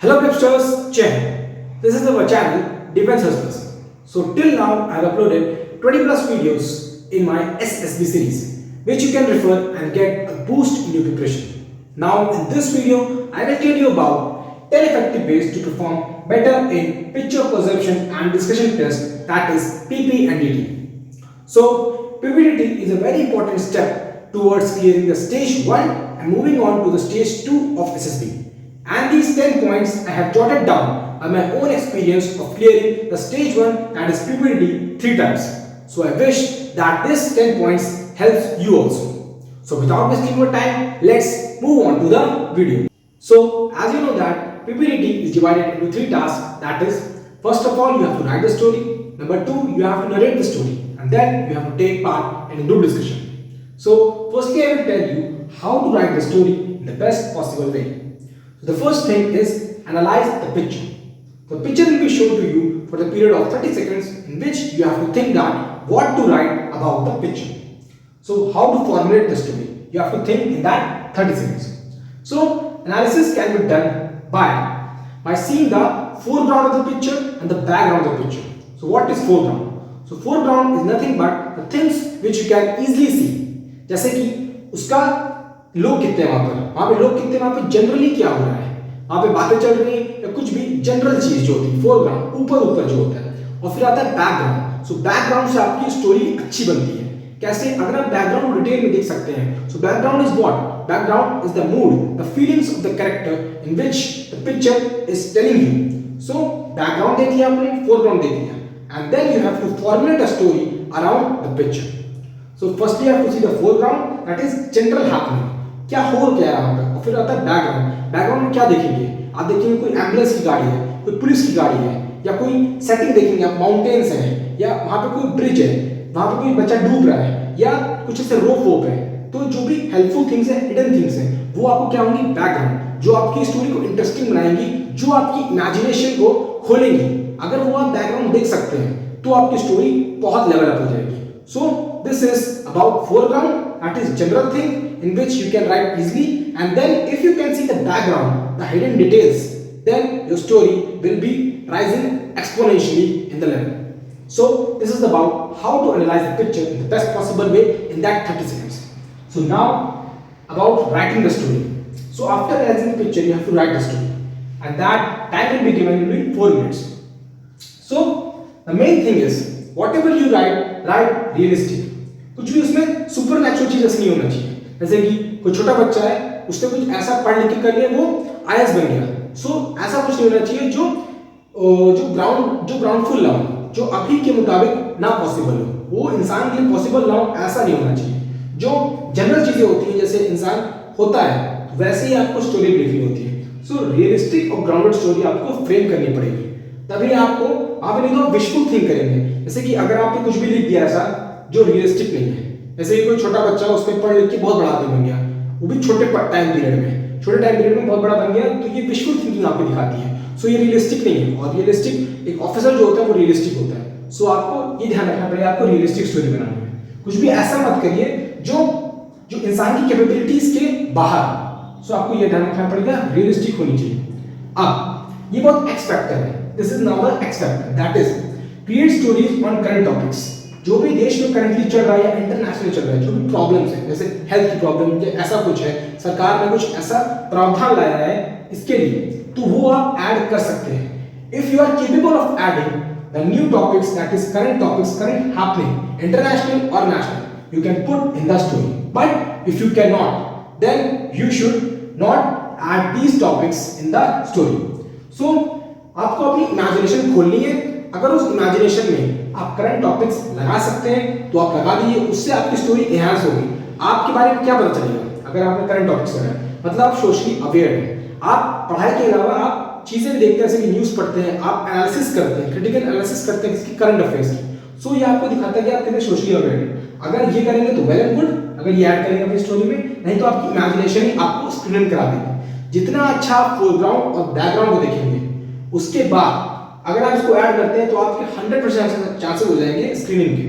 Hello Websters, Chen. This is our channel Defense Hustlers. So till now I have uploaded 20 plus videos in my SSB series which you can refer and get a boost in your preparation. Now in this video I will tell you about 10 effective ways to perform better in picture perception and discussion test, that is PP and DT. So PPDT is a very important step towards clearing the stage 1 and moving on to the stage 2 of SSB. And these 10 points I have jotted down on my own experience of clearing the stage 1, that is PPDT, 3 times. So I wish that this 10 points helps you also. So without wasting your time, let's move on to the video. So as you know that PPDT is divided into 3 tasks, that is, first of all you have to write the story, number 2 you have to narrate the story, and then you have to take part in a group discussion. So firstly I will tell you how to write the story in the best possible way. So the first thing is analyze the picture. The picture will be shown to you for the period of 30 seconds in which you have to think that what to write about the picture. So how to formulate the story? You have to think in that 30 seconds. So analysis can be done by seeing the foreground of the picture and the background of the picture. So what is foreground? So foreground is nothing but the things which you can easily see. जैसे कि उसका लोग कितने वहां पे लोग कितने वहां पे जनरली क्या हो रहा है, वहां पे बातें चल रही है या कुछ भी जनरल चीज जो होती है, फोरग्राउंड ऊपर जो होता है, और फिर आता है बैकग्राउंड. सो बैकग्राउंड से आपकी स्टोरी अच्छी बनती है. कैसे? अगर आप बैकग्राउंड डिटेल में देख सकते हैं. So background is what? Background is the mood, the feelings of the character in which the picture is telling you. So background देख लिया आपने, फोरग्राउंड देख लिया, and then you have to formulate a story around the picture. So firstly you have to see the foreground, that is general happening, क्या हो क्या है वहां पे, और फिर आता है बैकग्राउंड. बैकग्राउंड में क्या देखेंगे आप? देखेंगे कोई एम्बुलेंस की गाड़ी है, कोई पुलिस की गाड़ी है, या कोई सेटिंग देखेंगे आप, माउंटेन्स हैं, या वहां पे कोई ब्रिज है, वहां पे कोई बच्चा डूब रहा है, या कुछ ऐसे रोप वोप है. तो जो भी हेल्पफुल थिंग्स है, हिडन थिंग्स है, वो आपको क्या होंगी? बैकग्राउंड, जो आपकी स्टोरी को इंटरेस्टिंग बनाएंगी, जो आपकी इमेजिनेशन को खोलेंगी. अगर वो आप बैकग्राउंड देख सकते हैं तो आपकी स्टोरी बहुत लेवल अप हो जाएगी. So this is about foreground, that is general thing in which you can write easily, and then if you can see the background, the hidden details, then your story will be rising exponentially in the level. So this is about how to analyze the picture in the best possible way in that 30 seconds. So now about writing the story. So after analyzing the picture you have to write the story, and that time will be given in 4 minutes. So the main thing is whatever you write realistic. कुछ भी उसमें supernatural चीज नहीं होना चाहिए. जैसे कि कोई छोटा बच्चा है, उसने कुछ ऐसा पढ़ लिख के कर लिया, वो आईएएस बन गया. सो ऐसा कुछ नहीं होना चाहिए जो ग्राउंडफुल ना हो, जो अभी के मुताबिक ना पॉसिबल हो, वो इंसान के लिए पॉसिबल ना हो, ऐसा नहीं होना चाहिए. जो जनरल चीजें होती हैं, जैसे इंसान होता है वैसे ही आपको स्टोरी लिखनी होती है. सो रियलिस्टिक और ग्राउंडेड स्टोरी आपको फ्रेम करनी पड़ेगी, तभी आपको आप नहीं तो विशफुल थिंक करेंगे. जैसे कि अगर आपने कुछ भी लिख दिया ऐसा जो रियलिस्टिक नहीं है, जैसे कि कोई छोटा बच्चा उसके पढ़ लिख के बहुत बड़ा आदमी बन गया, वो भी छोटे टाइम पीरियड में बहुत बड़ा बन गया, तो ये विजुअल थिंकिंग आपको दिखाती है. सो ये रियलिस्टिक नहीं है. और रियलिस्टिक एक ऑफिसर जो होता है वो रियलिस्टिक होता है. सो आपको ये ध्यान रखना पड़ेगा, आपको रियलिस्टिक स्टोरी बनानी है. कुछ भी ऐसा मत करिए जो इंसान की कैपेबिलिटीज के बाहर. सो आपको ये ध्यान रखना पड़ेगा, रियलिस्टिक होनी चाहिए. अब ये बहुत एक्स फैक्टर है. This is now the x factor, that is create stories on current topics. जो भी देश में करंटली चल रहा है या इंटरनेशनल चल रहा है, जो भी प्रॉब्लम्स है, जैसे हेल्थ की प्रॉब्लम या ऐसा कुछ है, सरकार ने कुछ ऐसा प्रावधान लाया है इसके लिए, तो वो आप ऐड कर सकते हैं. If you are capable of adding the new topics, that is current happening international और national, you can put in the story. But if you cannot, then you should not add these topics in the story. So आपको अपनी imagination खोलनी है. अगर उस imagination में आप current topics लगा सकते हैं तो आप लगा दीजिए, उससे आपकी स्टोरी एनहांस होगी. आपके बारे में क्या पता चलेगा अगर आपने करंट टॉपिक्स लगाया? मतलब आप सोशली अवेयर हैं, आप पढ़ाई के अलावा आप चीजें भी देखते हैं, जैसे कि न्यूज पढ़ते हैं, आप एनालिसिस करते हैं, क्रिटिकल एनालिसिस करते हैं किसकी? करंट अफेयर्स की. सो ये आपको दिखाता है कि आप कितने सोशली अवेयर हैं. अगर ये करेंगे तो वेल एंड गुड, अगर ये ऐड करेंगे अपनी स्टोरी में, नहीं तो आपकी इमेजिनेशन ही आपको स्क्रीन करा देगी. जितना अच्छा आप फोरग्राउंड और बैकग्राउंड को देखेंगे, उसके बाद अगर आप इसको ऐड करते हैं तो आपके 100% चांसेस हो जाएंगे स्क्रीनिंग के.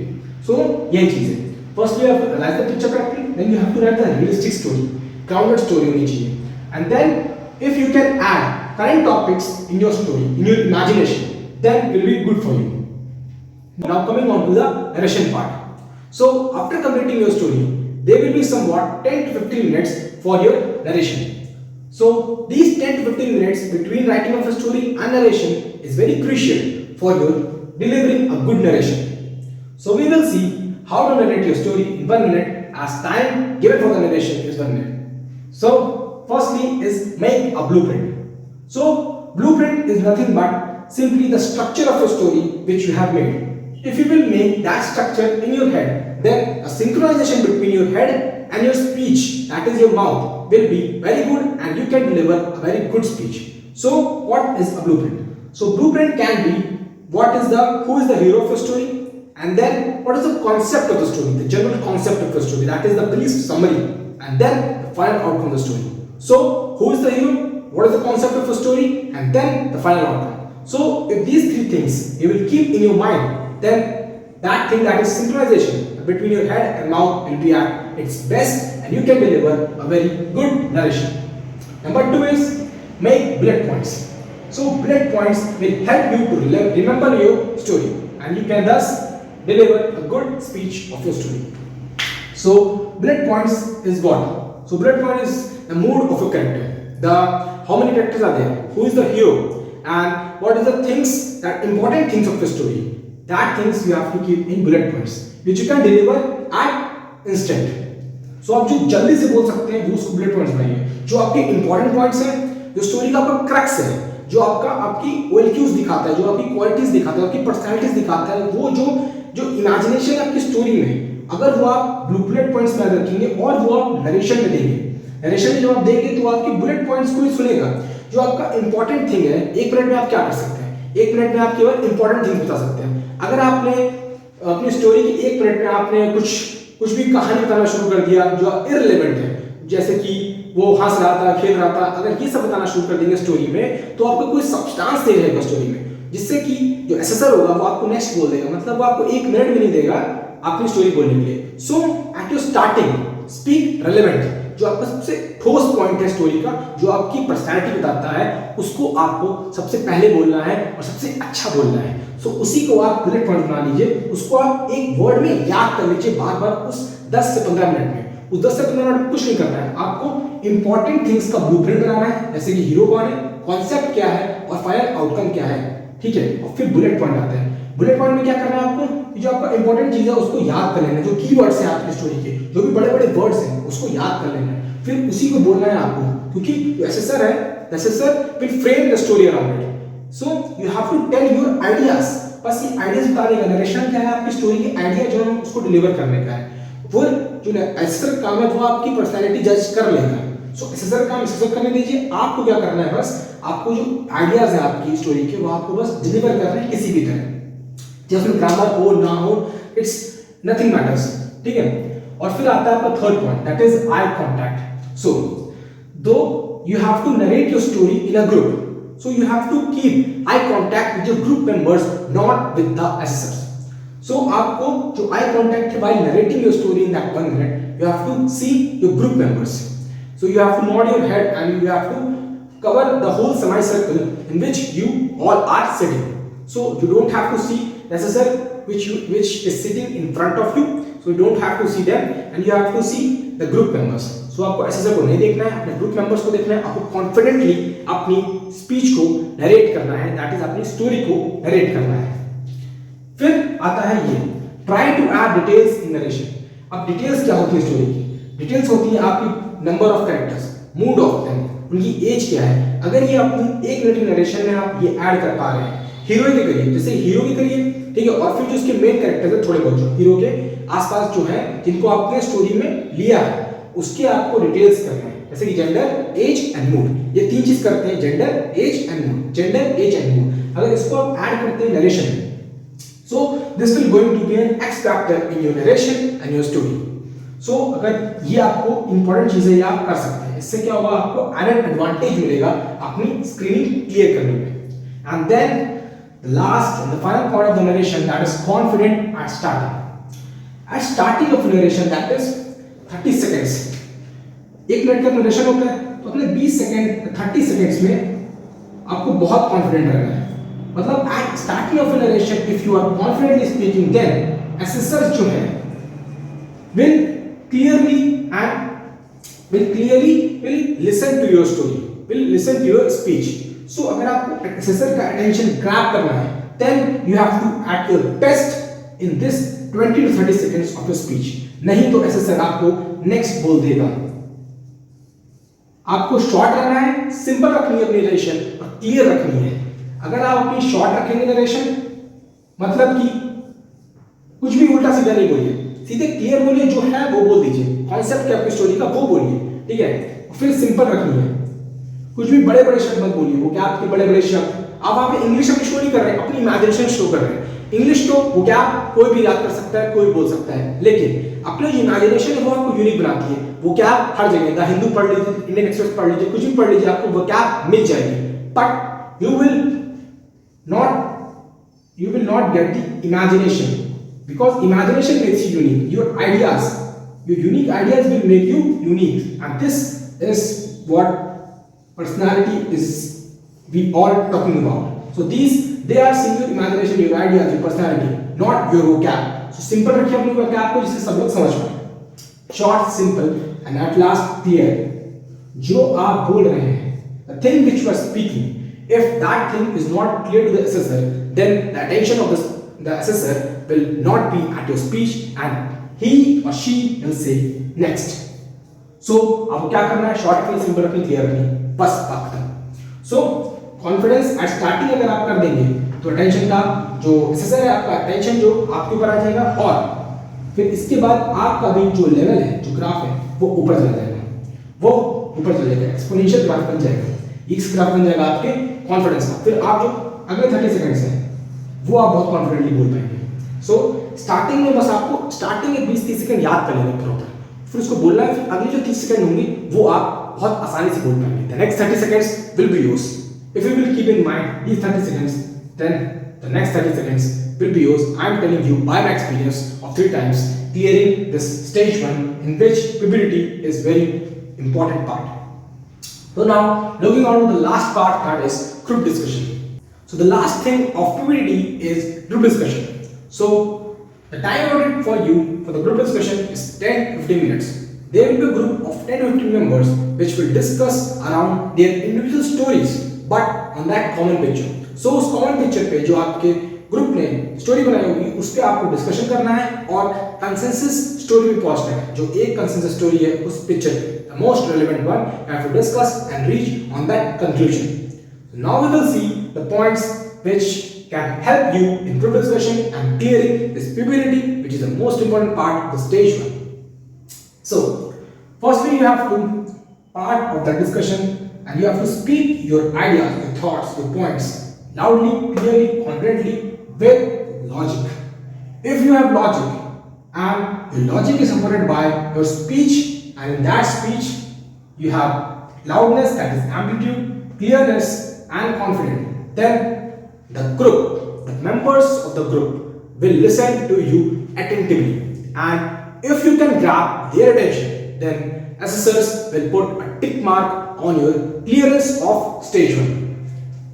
सो यही चीज है. First you have to analyse the picture correctly, then you have to write the realistic story, grounded story होनी चाहिए, and then if you can add current topics in your story, in your imagination, then it will be good for you. Now coming on to the narration part. So after completing your story, there will be somewhat 10 to 15 minutes for your narration. So these 10 to 15 minutes between writing of a story and narration is very crucial for your delivering a good narration. So we will see how to narrate your story in 1 minute, as time given for the narration is 1 minute. So firstly is make a blueprint. So blueprint is nothing but simply the structure of your story which you have made. If you will make that structure in your head, then a synchronization between your head and your speech, that is your mouth, will be very good and you can deliver a very good speech. So what is a blueprint? So blueprint can be who is the hero of your story, and then what is the concept of the story, the general concept of the story, that is the brief summary, and then the final outcome of the story. So who is the hero, what is the concept of the story, and then the final outcome. So if these three things you will keep in your mind, then that thing, that is synchronization between your head and mouth, will be at its best and you can deliver a very good narration. Number 2 is make bullet points. So bullet points will help you to remember your story and you can thus deliver a good speech of your story. So bullet points is what? So bullet point is the mood of a character, how many characters are there, who is the hero, and what is the things, that important things of the story. That things you have to keep in bullet points which you can deliver at instant. So आप जो जल्दी से बोल सकते हैं वो उसको bullet points बनाइए. जो आपके important points हैं, जो story का आपका crux है, जो आपकी OLQs दिखाता है, जो आपकी qualities दिखाता है, आपकी personalities दिखाता है, वो जो imagination है आपकी story में, अगर वो आप bullet points में रखेंगे और वो आप narration में देंगे. narration में जब आप देंगे तो आपकी bullet points को ही सुनेगा. जो आपका important thing है, 1 मिनट में आप क्या कर सकते हैं? 1 मिनट में आप केवल important things बता सकते हैं. अगर आपने अपनी स्टोरी की 1 मिनट में आपने कुछ भी कहानी बताना शुरू कर दिया जो इररिलेवेंट है, जैसे कि वो हंस रहा था, खेल रहा था, अगर ये सब बताना शुरू कर देंगे स्टोरी में, तो आपको कोई सब्सटेंस नहीं रहेगा स्टोरी में, जिससे कि जो एसेसर होगा वो आपको नेक्स्ट बोल देगा, मतलब वो आपको 1 मिनट भी नहीं देगा अपनी स्टोरी बोलने के लिए. So at your starting speak relevant, जो आपका सबसे ठोस पॉइंट है स्टोरी का, जो आपकी पर्सनैलिटी बताता है, उसको आपको सबसे पहले बोलना है और सबसे अच्छा बोलना है. सो उसी को आप बुलेट पॉइंट बना लीजिए, उसको आप एक वर्ड में याद कर लीजिए बार बार उस 10 से 15 मिनट में. उस 10 से 15 मिनट में कुछ नहीं करना है, आपको इंपॉर्टेंट थिंग्स का ब्लूप्रिंट बनाना है, जैसे कि हीरो कौन है, कॉन्सेप्ट क्या है और फाइनल आउटकम क्या है. ठीक है, और फिर बुलेट पॉइंट आते हैं. बुलेट पॉइंट में क्या करना है आपको, जो आपका इंपॉर्टेंट चीज है उसको याद कर लेना है, जो कीवर्ड्स हैं आपकी स्टोरी के, जो भी बड़े-बड़े वर्ड्स हैं उसको याद कर लेना है, फिर उसी को बोलना है आपको, क्योंकि जो एसेसर है, the assessor will frame the story around it. So you have to tell your ideas. बस ये आइडियाज बताने का, नरेशन क्या है, आपकी स्टोरी के आइडिया जो है उसको डिलीवर करने का है. वो जो एसेसर काम है वो आपकी पर्सनालिटी जज कर लेगा. सो एसेसर काम एसेसर करने दीजिए, आपको क्या करना है, बस आपको जो आइडियाज है आपकी स्टोरी के वो आपको बस डिलीवर करना है किसी भी तरह, जैसे ग्रामर हो ना हो, इट्स नथिंग मैटर्स. ठीक है, और फिर आता है आपका third point, that is eye contact. So, though you have to narrate your story in a group, so you have to keep eye contact with your group members, not with the assessors. So, आपको जो eye contact है while narrating your story in that 1 minute, you have to see your group members. So, you have to nod your head and you have to cover the whole semicircle in which you all are sitting. So, you don't have to see the assessor which is sitting in front of you. So, you don't have to see them and you have to see the group members. So आपको assessor को नहीं देखना है, अपने group members को देखना है, आपको कॉन्फिडेंटली अपनी स्पीच को नरेट करना है, दैट इज अपनी स्टोरी को नरेट करना है. फिर आता है ये try to add details in narration. अब डिटेल्स क्या होती है स्टोरी की? डिटेल्स होती है आपकी number of characters, mood of them, उनकी एज क्या है. अगर ये अपनी 1 मिनट की नरेशन में आप ये ऐड कर पा रहे हैं हीरो के करिए, जैसे हीरो के करिए, ठीक है, और फिर जो उसके मेन कैरेक्टर्स है थोड़े बहुत जो हीरो के आसपास जो है जिनको आपने स्टोरी में लिया है, उसके आपको डिटेल्स करना है, जैसे कि जेंडर, एज एंड मूड. ये 3 चीज करते हैं, gender, age and mood, gender, age and mood. अगर इसको आप ऐड करते हैं नरेशन में, so this will going to be an X factor in your narration and your story. So अगर ये आपको इंपॉर्टेंट चीजें ये आप कर सकते हैं, इससे क्या होगा, आपको एडेड एडवांटेज मिलेगा अपनी स्क्रीनिंग क्लियर करने में. And then the last and the final part of the narration, that is confident at starting. At starting of narration, that is 30 seconds. 1 minute का नरेशन होता है, तो अपने 20 सेकंड 30 सेकंड्स में आपको बहुत कॉन्फिडेंट रहना है। मतलब at starting of narration if you are confidently speaking then assessor जो है will clearly will listen to your story, will listen to your speech. So अगर आपको assessor का attention grab करना है then you have to at your best in this 20 to 30 seconds of your speech. नहीं तो assessor आपको next बोल देगा। आपको शॉर्ट रहना है, सिंपल रखनी है अपनी नरेशन और क्लियर रखनी है। अगर आप अपनी शॉर्ट रखेंगे नरेशन, मतलब कि कुछ भी उल्टा सीधा नहीं बोलिए, सीधे क्लियर बोलिए, जो है वो बोल दीजिए, कॉन्सेप्ट क्या आपकी स्टोरी का वो बोलिए, ठीक है। फिर सिंपल रखनी है, कुछ भी बड़े बड़े शब्द मत बोलिए, वो क्या आपके बड़े बड़े शब्द। आप वहां पे इंग्लिश में शो नहीं कर रहे हैं, अपनी इमेजिनेशन शो कर रहे हैं। इंग्लिश तो वो क्या कोई भी याद कर सकता है, कोई बोल सकता है, लेकिन अपनी जो इमेजिनेशन है वो आपको यूनिक बनाती है। वो क्या हर जगह द हिंदू पढ़ लीजिए, इंडियन एक्सप्रेस पढ़ लीजिए, कुछ भी पढ़ लीजिए, आपको वो क्या मिल जाएगी। But you will not get the imagination, because imagination makes you unique. Your unique ideas will make you unique, and this is what personality is we all talking about. So they are seeing your imagination, your ideas, your personality, not your vocab. So simple रखिए अपने vocab को, जिससे सब लोग समझ पाए। Short, simple, and at last clear. जो आप बोल रहे हैं, the thing which you are speaking, if that thing is not clear to the assessor, then the attention of the assessor will not be at your speech and he or she will say next. So आपको क्या करना है, short रखनी, simple रखनी, clear रखनी, बस बात खत्म। सो कॉन्फिडेंस एट स्टार्टिंग अगर आप कर देंगे तो अटेंशन का जो assessor है, आपका अटेंशन जो आपके ऊपर आ जाएगा, और फिर इसके बाद आपका भी जो लेवल है, जो ग्राफ है, वो ऊपर चला जाएगा, वो ऊपर चला जाएगा, एक्सपोनेंशियल ग्राफ बन जाएगा, एक्स ग्राफ बन जाएगा आपके कॉन्फिडेंस का। फिर आप जो अगले 30 सेकंड्स हैं वो आप बहुत कॉन्फिडेंटली बोल पाएंगे। सो स्टार्टिंग में बस आपको स्टार्टिंग के 20-30 सेकंड याद कर लेना प्रॉपर, फिर उसको बोलना है, फिर अगले जो 30 सेकंड होंगे वो आप बहुत आसानी से बोल पाएंगे। The next 30 seconds will be yours if you will keep in mind these 30 seconds, then the next 30 seconds will be yours. I am telling you by my experience of 3 times clearing this stage 1, in which PPT is very important part. So now looking on to the last part, that is group discussion. So the last thing of PPT is group discussion. So the time allotted for you for the group discussion is 10-15 minutes. There will be a group of 10-15 members which will discuss around their individual stories, but on that common picture. So उस common picture पे जो आपके group ने story बनाई होगी उस पे आपको डिस्कशन करना है और कंसेंसस स्टोरी पे पहुंचना है। जो एक कंसेंसस स्टोरी है उस picture the most relevant one, you have to discuss and reach on that conclusion. So now we will see the points which can help you in group discussion and clearing this PPT, which is the most important part of the stage 1. So firstly you have to part of the discussion and you have to speak your ideas, your thoughts, your points loudly, clearly, confidently with logic. If you have logic and your logic is supported by your speech, and in that speech you have loudness, that is amplitude, clearness and confidence, then the group, the members of the group will listen to you attentively, and if you can grab their attention, then assessors will put a tick mark on your clearance of stage 1.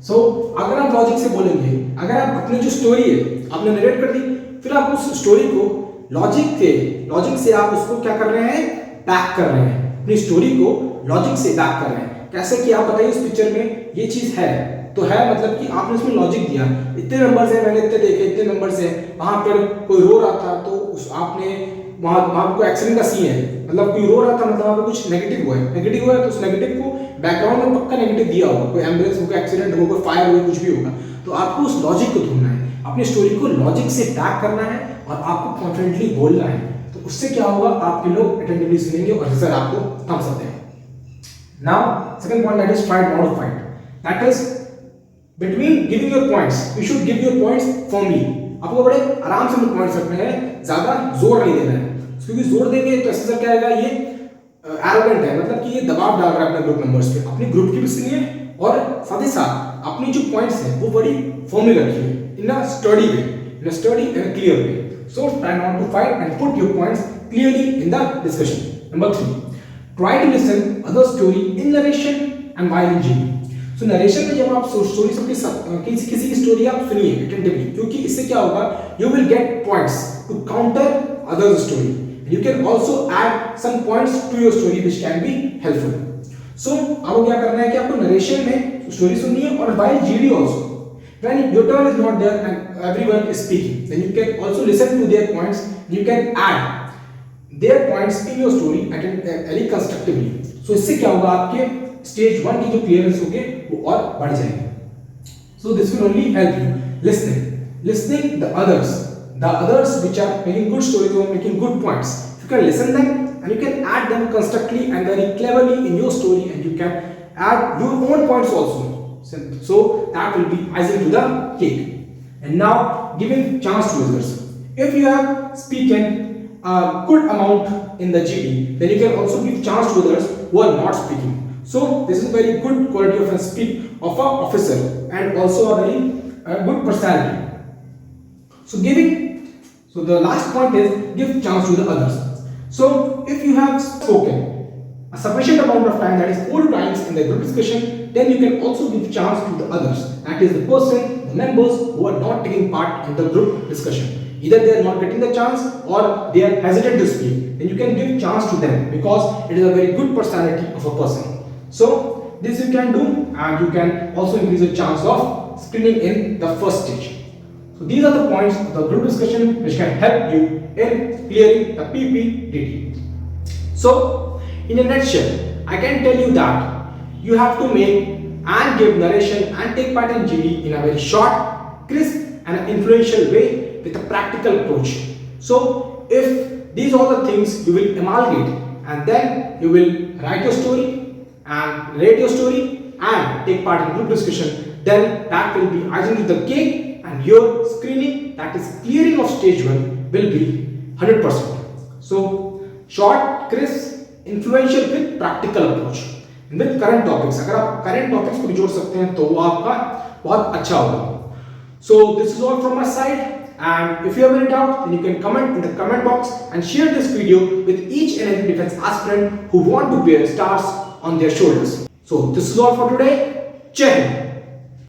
So अगर आप logic से बोलेंगे, अगर आप अपनी जो story है आपने नरेट कर दी, फिर आप उस स्टोरी को लॉजिक से आप उसको क्या कर रहे हैं, बैक कर रहे हैं, अपनी स्टोरी को लॉजिक से बैक कर रहे हैं। कैसे कि आप बताइए उस पिक्चर में ये चीज है तो है, मतलब कि आपने उसमें लॉजिक दिया, इतने नंबर्स हैं, मैंने इतने देखे, इतने नंबर्स हैं, वहां पर कोई रो रहा था तो उस आपने वहां कोई एक्सीडेंट का सीन है, मतलब कोई रो रहा था, मतलब वहां पे कुछ नेगेटिव हुआ है तो उस नेगेटिव को बैकग्राउंड में पक्का नेगेटिव दिया होगा, कोई एम्बुलेंस होगा, एक्सीडेंट होगा, कोई फायर होगा, कुछ भी होगा, तो आपको उस लॉजिक को ढूंढना है, अपनी स्टोरी को लॉजिक से बैक करना है और आपको कॉन्फिडेंटली बोलना है। तो उससे क्या होगा, आपके लोग अटेंटिवली सुनेंगे और सर आपको थम्स अप देंगे। Now second point, that is fight not fight, that is between giving your points you should give your points formally. आपको बड़े आराम से अपने पॉइंट्स रखने हैं, ज्यादा जोर नहीं देना है, क्योंकि जोर देंगे तो ऐसा क्या आएगा, ये एरोगेंट है, मतलब कि ये दबाव डाल रहा है अपने ग्रुप मेंबर्स पे, अपनी ग्रुप की भी सुनिए और साथ ही साथ अपनी जो पॉइंट्स हैं वो बड़ी फॉर्मली रखिए, in a study way, in a study and clear way. So try not to fight and put your points clearly in the discussion. Number 3, try to listen other story in narration and while in GP. So narration में जब आप story किसी की story आप सुनिए attentively, क्योंकि इससे क्या होगा, you will get points to counter others story, you can also add some points to your story which can be helpful. So आपको क्या करना है कि आपको नरेशन में स्टोरी सुननी है, और while GD also when your turn is not there and everyone is speaking, then you can also listen to their points, you can add their points in your story very constructively। so इससे क्या होगा, आपके stage 1 की जो clearance होगी वो और बढ़ जाएगी। so this will only help you listening the others which are making good stories or making good points, you can listen them and you can add them constructively and very cleverly in your story, and you can add your own points also, so that will be icing to the cake। and now giving chance to others, if you have spoken a good amount in the GD, then you can also give chance to others who are not speaking। so this is very good quality of a speak of a officer and also a very good personality। so the last point is give chance to the others। so if you have spoken a sufficient amount of time, that is 4 times in the group discussion, then you can also give chance to the others, that is the members who are not taking part in the group discussion, either they are not getting the chance or they are hesitant to speak, then you can give chance to them because it is a very good personality of a person। so this you can do, and you can also increase the chance of screening in the first stage। so these are the points of the group discussion which can help you in clearing the PPDD। so in a nutshell, I can tell you that you have to make and give narration and take part in GD in a very short, crisp and influential way with a practical approach। so if these are the things you will amalgamate, and then you will write your story and rate your story and take part in group discussion, then that will be icing to the cake, and your screening, that is clearing of stage 1, will be 100%। so short, crisp, influential with practical approach with current topics। अगर आप current topics को भी जोड़ सकते हैं तो वो आपका बहुत अच्छा होगा। so this is all from my side, and if you have any doubt, then you can comment in the comment box and share this video with each and every defense aspirant who want to bear stars on their shoulders। so this is all for today। Jai Hind।